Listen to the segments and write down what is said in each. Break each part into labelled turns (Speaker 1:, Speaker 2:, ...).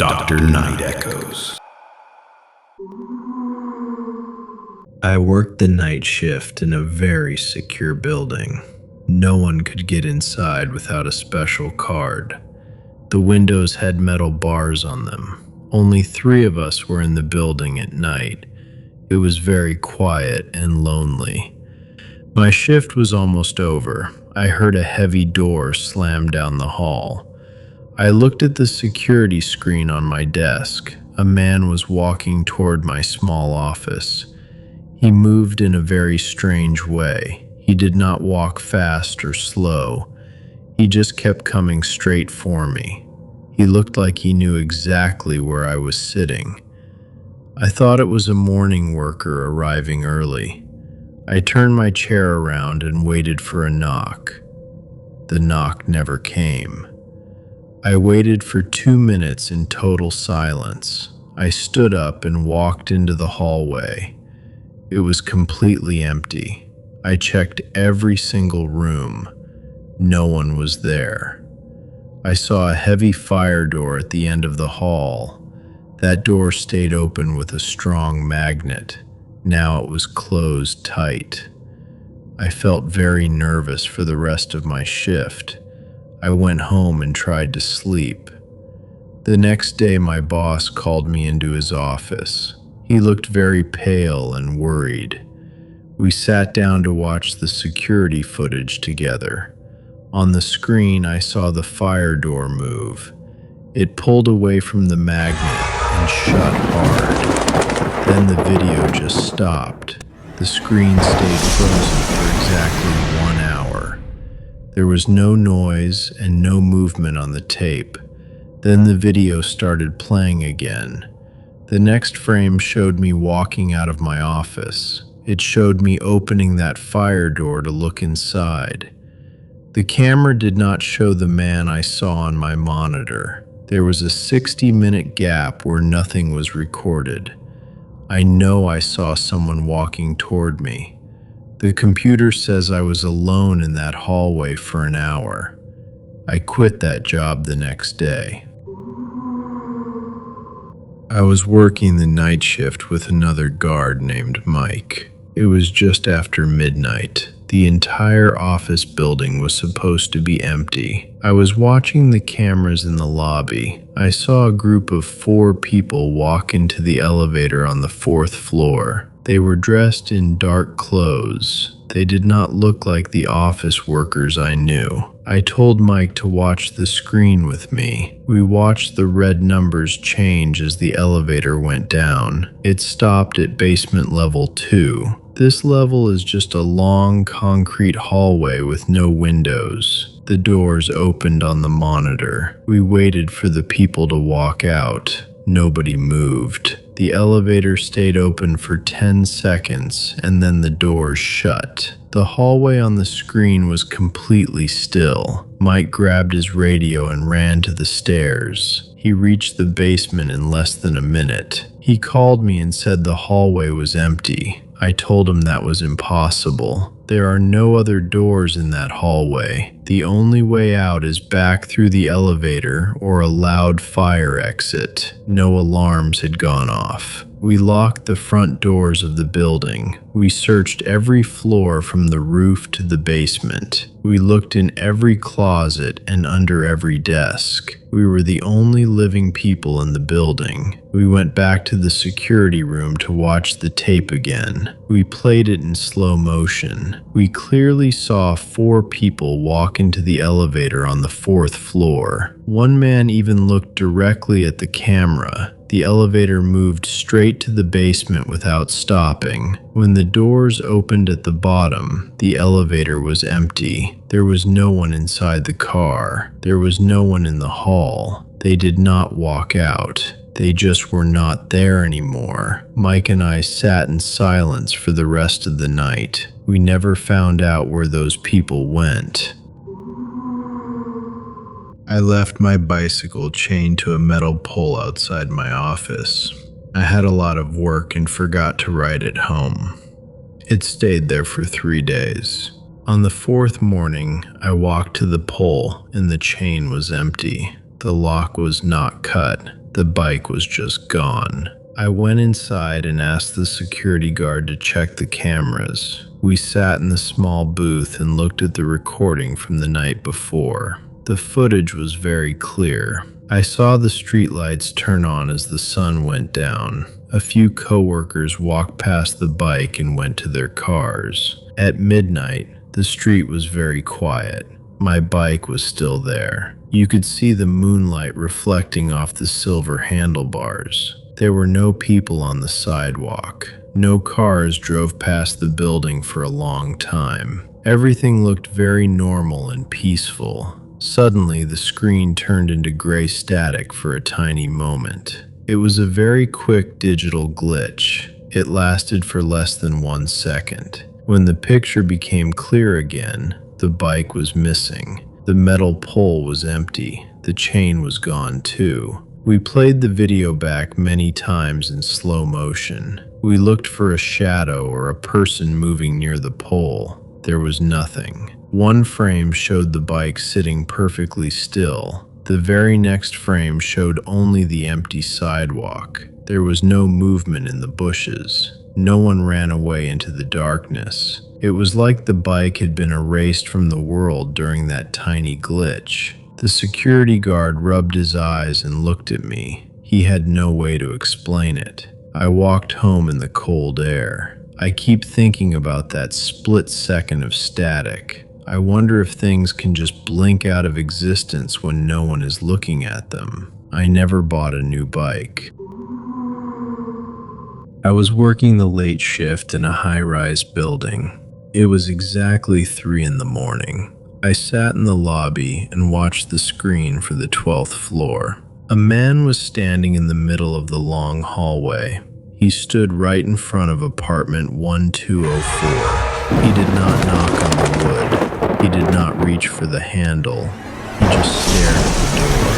Speaker 1: Dr. Nightechoes.
Speaker 2: I worked the night shift in a very secure building. No one could get inside without a special card. The windows had metal bars on them. Only 3 of us were in the building at night. It was very quiet and lonely. My shift was almost over. I heard a heavy door slam down the hall. I looked at the security screen on my desk. A man was walking toward my small office. He moved in a very strange way. He did not walk fast or slow. He just kept coming straight for me. He looked like he knew exactly where I was sitting. I thought it was a morning worker arriving early. I turned my chair around and waited for a knock. The knock never came. I waited for 2 minutes in total silence. I stood up and walked into the hallway. It was completely empty. I checked every single room. No one was there. I saw a heavy fire door at the end of the hall. That door stayed open with a strong magnet. Now it was closed tight. I felt very nervous for the rest of my shift. I went home and tried to sleep. The next day, my boss called me into his office. He looked very pale and worried. We sat down to watch the security footage together. On the screen, I saw the fire door move. It pulled away from the magnet and shut hard. Then the video just stopped. The screen stayed frozen for exactly 1 hour. There was no noise and no movement on the tape. Then the video started playing again. The next frame showed me walking out of my office. It showed me opening that fire door to look inside. The camera did not show the man I saw on my monitor. There was a 60-minute gap where nothing was recorded. I know I saw someone walking toward me. The computer says I was alone in that hallway for an hour. I quit that job the next day. I was working the night shift with another guard named Mike. It was just after midnight. The entire office building was supposed to be empty. I was watching the cameras in the lobby. I saw a group of 4 people walk into the elevator on the 4th floor. They were dressed in dark clothes. They did not look like the office workers I knew. I told Mike to watch the screen with me. We watched the red numbers change as the elevator went down. It stopped at basement level 2. This level is just a long concrete hallway with no windows. The doors opened on the monitor. We waited for the people to walk out. Nobody moved. The elevator stayed open for 10 seconds and then the doors shut. The hallway on the screen was completely still. Mike grabbed his radio and ran to the stairs. He reached the basement in less than a minute. He called me and said the hallway was empty. I told him that was impossible. There are no other doors in that hallway. The only way out is back through the elevator or a loud fire exit. No alarms had gone off. We locked the front doors of the building. We searched every floor from the roof to the basement. We looked in every closet and under every desk. We were the only living people in the building. We went back to the security room to watch the tape again. We played it in slow motion. We clearly saw 4 people walk into the elevator on the 4th floor. One man even looked directly at the camera. The elevator moved straight to the basement without stopping. When the doors opened at the bottom, the elevator was empty. There was no one inside the car. There was no one in the hall. They did not walk out. They just were not there anymore. Mike and I sat in silence for the rest of the night. We never found out where those people went. I left my bicycle chained to a metal pole outside my office. I had a lot of work and forgot to ride it home. It stayed there for 3 days. On the 4th morning, I walked to the pole and the chain was empty. The lock was not cut. The bike was just gone. I went inside and asked the security guard to check the cameras. We sat in the small booth and looked at the recording from the night before. The footage was very clear. I saw the streetlights turn on as the sun went down. A few coworkers walked past the bike and went to their cars. At midnight, the street was very quiet. My bike was still there. You could see the moonlight reflecting off the silver handlebars. There were no people on the sidewalk. No cars drove past the building for a long time. Everything looked very normal and peaceful. Suddenly, the screen turned into gray static for a tiny moment. It was a very quick digital glitch. It lasted for less than 1 second. When the picture became clear again, the bike was missing. The metal pole was empty. The chain was gone too. We played the video back many times in slow motion. We looked for a shadow or a person moving near the pole. There was nothing. One frame showed the bike sitting perfectly still. The very next frame showed only the empty sidewalk. There was no movement in the bushes. No one ran away into the darkness. It was like the bike had been erased from the world during that tiny glitch. The security guard rubbed his eyes and looked at me. He had no way to explain it. I walked home in the cold air. I keep thinking about that split second of static. I wonder if things can just blink out of existence when no one is looking at them. I never bought a new bike. I was working the late shift in a high-rise building. It was exactly 3 in the morning. I sat in the lobby and watched the screen for the 12th floor. A man was standing in the middle of the long hallway. He stood right in front of apartment 1204. He did not knock on the wood. He did not reach for the handle. He just stared at the door.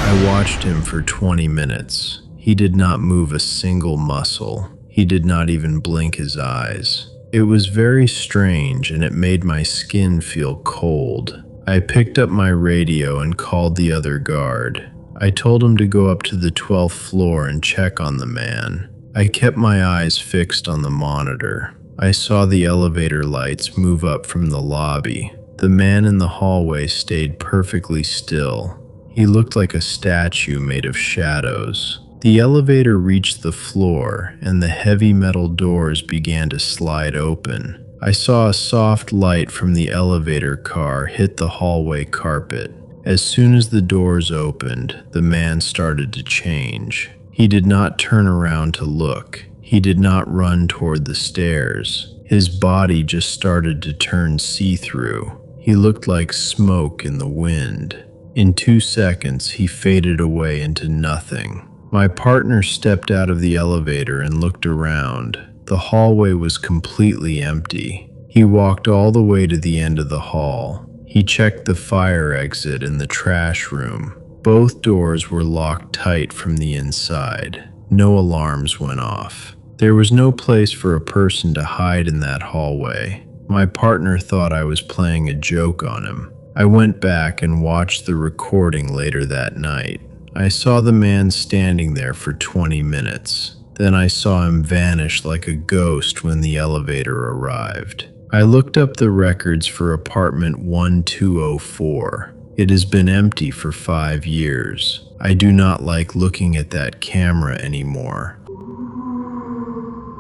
Speaker 2: I watched him for 20 minutes. He did not move a single muscle. He did not even blink his eyes. It was very strange and it made my skin feel cold. I picked up my radio and called the other guard. I told him to go up to the 12th floor and check on the man. I kept my eyes fixed on the monitor. I saw the elevator lights move up from the lobby. The man in the hallway stayed perfectly still. He looked like a statue made of shadows. The elevator reached the floor, and the heavy metal doors began to slide open. I saw a soft light from the elevator car hit the hallway carpet. As soon as the doors opened, the man started to change. He did not turn around to look. He did not run toward the stairs. His body just started to turn see-through. He looked like smoke in the wind. In 2 seconds, he faded away into nothing. My partner stepped out of the elevator and looked around. The hallway was completely empty. He walked all the way to the end of the hall. He checked the fire exit and the trash room. Both doors were locked tight from the inside. No alarms went off. There was no place for a person to hide in that hallway. My partner thought I was playing a joke on him. I went back and watched the recording later that night. I saw the man standing there for 20 minutes. Then I saw him vanish like a ghost when the elevator arrived. I looked up the records for apartment 1204. It has been empty for 5 years. I do not like looking at that camera anymore.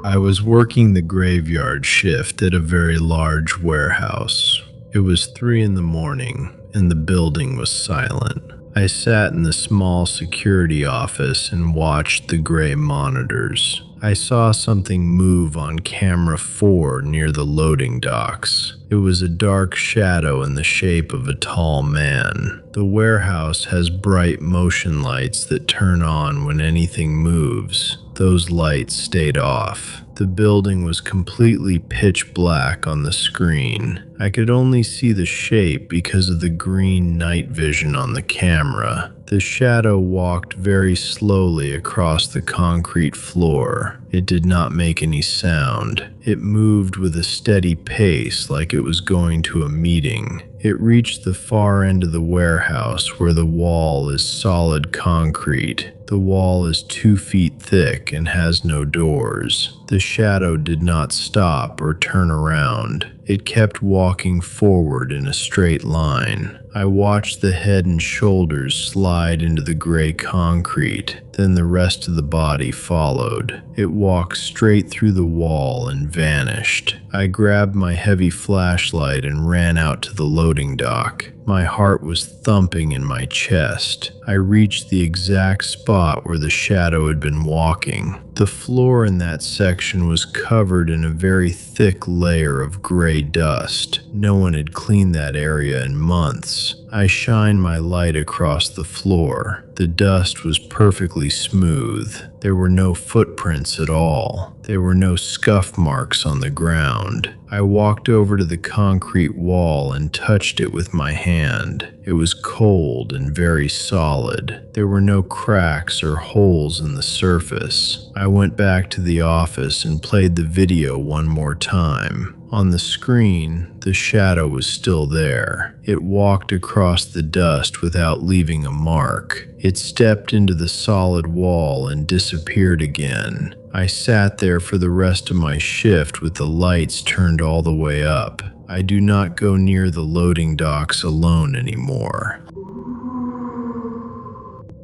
Speaker 2: I was working the graveyard shift at a very large warehouse. It was 3 in the morning and the building was silent. I sat in the small security office and watched the gray monitors. I saw something move on camera 4 near the loading docks. It was a dark shadow in the shape of a tall man. The warehouse has bright motion lights that turn on when anything moves. Those lights stayed off. The building was completely pitch black on the screen. I could only see the shape because of the green night vision on the camera. The shadow walked very slowly across the concrete floor. It did not make any sound. It moved with a steady pace like it was going to a meeting. It reached the far end of the warehouse where the wall is solid concrete. The wall is 2 feet thick and has no doors. The shadow did not stop or turn around. It kept walking forward in a straight line. I watched the head and shoulders slide into the gray concrete, then the rest of the body followed. It walked straight through the wall and vanished. I grabbed my heavy flashlight and ran out to the loading dock. My heart was thumping in my chest. I reached the exact spot where the shadow had been walking. The floor in that section was covered in a very thick layer of gray dust. No one had cleaned that area in months. I shined my light across the floor. The dust was perfectly smooth. There were no footprints at all. There were no scuff marks on the ground. I walked over to the concrete wall and touched it with my hand. It was cold and very solid. There were no cracks or holes in the surface. I went back to the office and played the video one more time. On the screen, the shadow was still there. It walked across the dust without leaving a mark. It stepped into the solid wall and disappeared again. I sat there for the rest of my shift with the lights turned all the way up. I do not go near the loading docks alone anymore.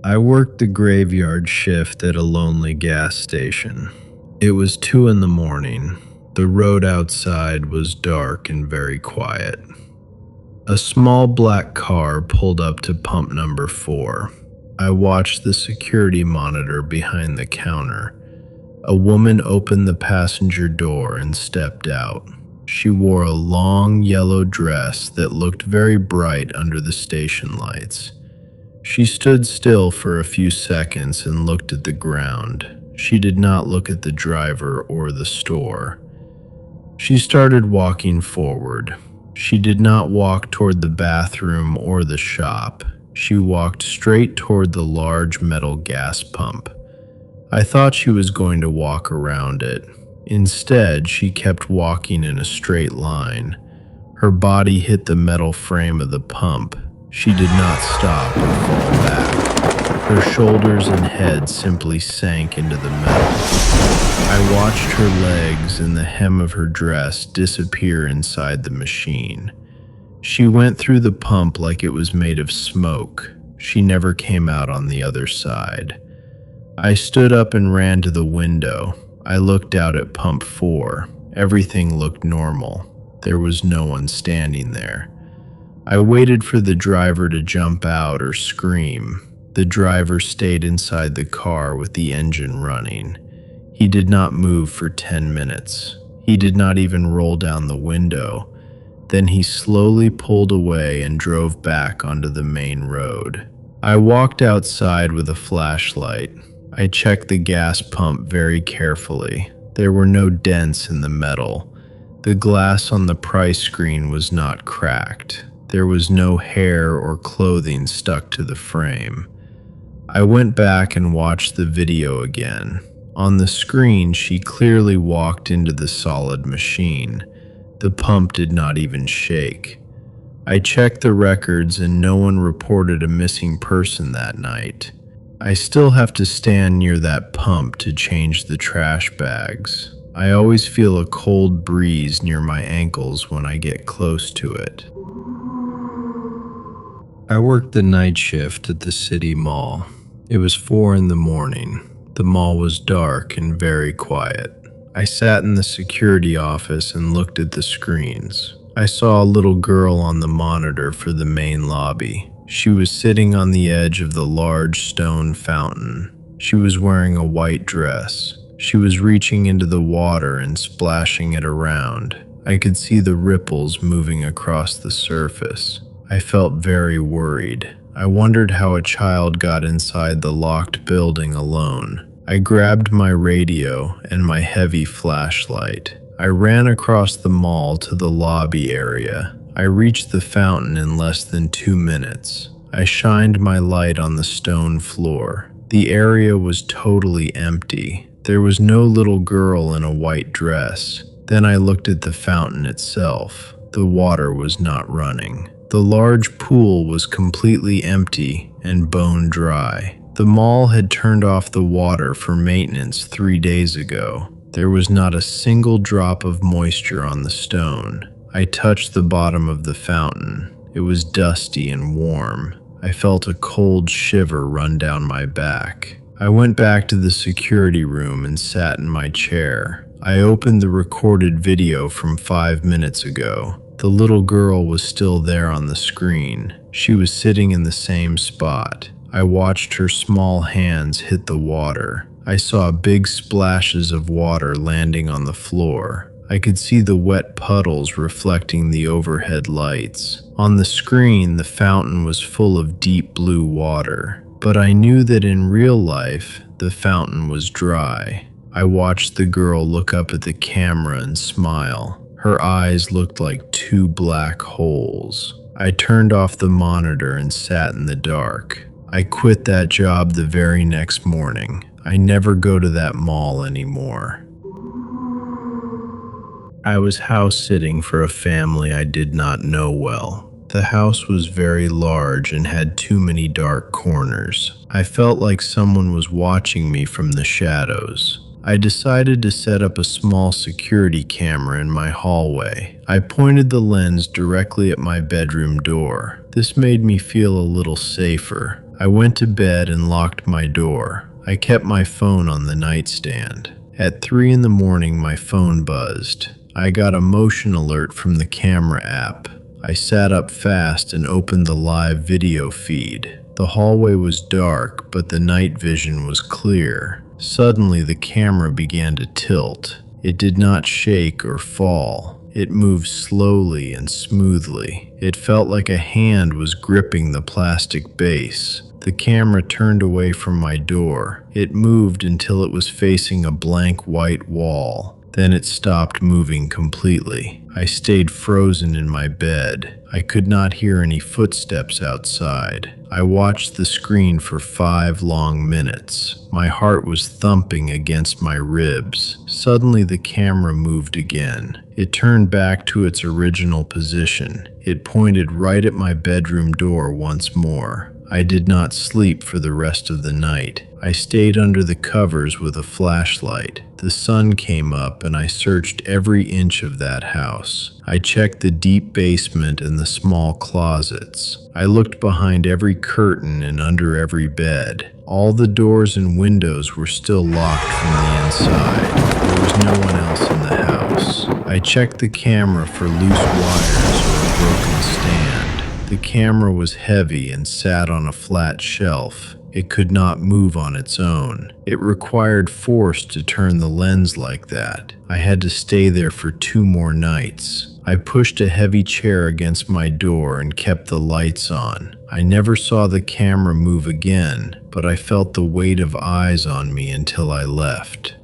Speaker 2: I worked the graveyard shift at a lonely gas station. It was 2 in the morning. The road outside was dark and very quiet. A small black car pulled up to pump number 4. I watched the security monitor behind the counter. A woman opened the passenger door and stepped out. She wore a long yellow dress that looked very bright under the station lights. She stood still for a few seconds and looked at the ground. She did not look at the driver or the store. She started walking forward. She did not walk toward the bathroom or the shop. She walked straight toward the large metal gas pump. I thought she was going to walk around it. Instead, she kept walking in a straight line. Her body hit the metal frame of the pump. She did not stop or fall back. Her shoulders and head simply sank into the metal. I watched her legs and the hem of her dress disappear inside the machine. She went through the pump like it was made of smoke. She never came out on the other side. I stood up and ran to the window. I looked out at pump 4. Everything looked normal. There was no one standing there. I waited for the driver to jump out or scream. The driver stayed inside the car with the engine running. He did not move for 10 minutes. He did not even roll down the window. Then he slowly pulled away and drove back onto the main road. I walked outside with a flashlight. I checked the gas pump very carefully. There were no dents in the metal. The glass on the price screen was not cracked. There was no hair or clothing stuck to the frame. I went back and watched the video again. On the screen, she clearly walked into the solid machine. The pump did not even shake. I checked the records and no one reported a missing person that night. I still have to stand near that pump to change the trash bags. I always feel a cold breeze near my ankles when I get close to it. I worked the night shift at the city mall. It was 4 in the morning. The mall was dark and very quiet. I sat in the security office and looked at the screens. I saw a little girl on the monitor for the main lobby. She was sitting on the edge of the large stone fountain. She was wearing a white dress. She was reaching into the water and splashing it around. I could see the ripples moving across the surface. I felt very worried. I wondered how a child got inside the locked building alone. I grabbed my radio and my heavy flashlight. I ran across the mall to the lobby area. I reached the fountain in less than 2 minutes. I shined my light on the stone floor. The area was totally empty. There was no little girl in a white dress. Then I looked at the fountain itself. The water was not running. The large pool was completely empty and bone dry. The mall had turned off the water for maintenance 3 days ago. There was not a single drop of moisture on the stone. I touched the bottom of the fountain. It was dusty and warm. I felt a cold shiver run down my back. I went back to the security room and sat in my chair. I opened the recorded video from 5 minutes ago. The little girl was still there on the screen. She was sitting in the same spot. I watched her small hands hit the water. I saw big splashes of water landing on the floor. I could see the wet puddles reflecting the overhead lights. On the screen, the fountain was full of deep blue water, but I knew that in real life, the fountain was dry. I watched the girl look up at the camera and smile. Her eyes looked like two black holes. I turned off the monitor and sat in the dark. I quit that job the very next morning. I never go to that mall anymore. I was house sitting for a family I did not know well. The house was very large and had too many dark corners. I felt like someone was watching me from the shadows. I decided to set up a small security camera in my hallway. I pointed the lens directly at my bedroom door. This made me feel a little safer. I went to bed and locked my door. I kept my phone on the nightstand. At 3 in the morning, my phone buzzed. I got a motion alert from the camera app. I sat up fast and opened the live video feed. The hallway was dark, but the night vision was clear. Suddenly, the camera began to tilt. It did not shake or fall. It moved slowly and smoothly. It felt like a hand was gripping the plastic base. The camera turned away from my door. It moved until it was facing a blank white wall. Then it stopped moving completely. I stayed frozen in my bed. I could not hear any footsteps outside. I watched the screen for 5 long minutes. My heart was thumping against my ribs. Suddenly the camera moved again. It turned back to its original position. It pointed right at my bedroom door once more. I did not sleep for the rest of the night. I stayed under the covers with a flashlight. The sun came up and I searched every inch of that house. I checked the deep basement and the small closets. I looked behind every curtain and under every bed. All the doors and windows were still locked from the inside. There was no one else in the house. I checked the camera for loose wires or a broken stand. The camera was heavy and sat on a flat shelf. It could not move on its own. It required force to turn the lens like that. I had to stay there for 2 more nights. I pushed a heavy chair against my door and kept the lights on. I never saw the camera move again, but I felt the weight of eyes on me until I left.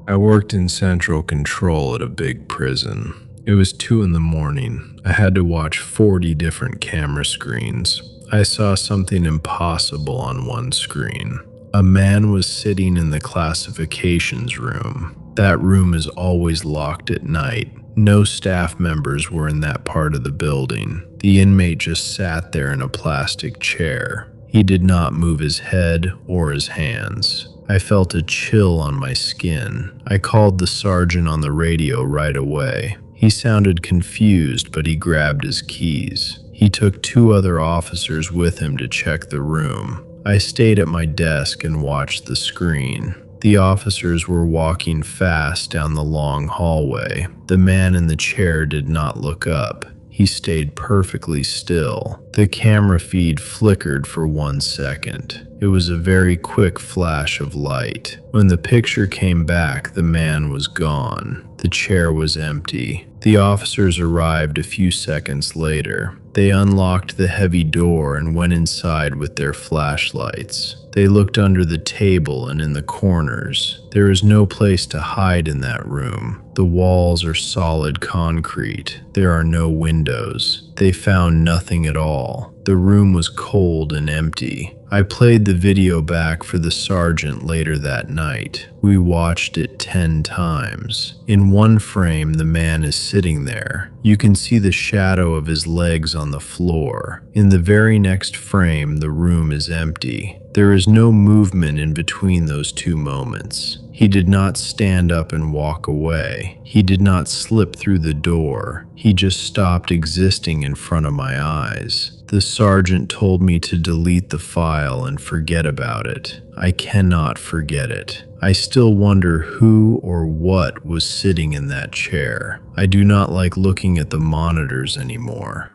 Speaker 2: I worked in central control at a big prison. It was 2 in the morning. I had to watch 40 different camera screens. I saw something impossible on one screen. A man was sitting in the classifications room. That room is always locked at night. No staff members were in that part of the building. The inmate just sat there in a plastic chair. He did not move his head or his hands. I felt a chill on my skin. I called the sergeant on the radio right away. He sounded confused, but he grabbed his keys. He took 2 other officers with him to check the room. I stayed at my desk and watched the screen. The officers were walking fast down the long hallway. The man in the chair did not look up. He stayed perfectly still. The camera feed flickered for 1 second. It was a very quick flash of light. When the picture came back, the man was gone. The chair was empty. The officers arrived a few seconds later. They unlocked the heavy door and went inside with their flashlights. They looked under the table and in the corners. There is no place to hide in that room. The walls are solid concrete. There are no windows. They found nothing at all. The room was cold and empty. I played the video back for the sergeant later that night. We watched it 10 times. In one frame, the man is sitting there. You can see the shadow of his legs on the floor. In the very next frame, the room is empty. There is no movement in between those two moments. He did not stand up and walk away. He did not slip through the door. He just stopped existing in front of my eyes. The sergeant told me to delete the file and forget about it. I cannot forget it. I still wonder who or what was sitting in that chair. I do not like looking at the monitors anymore.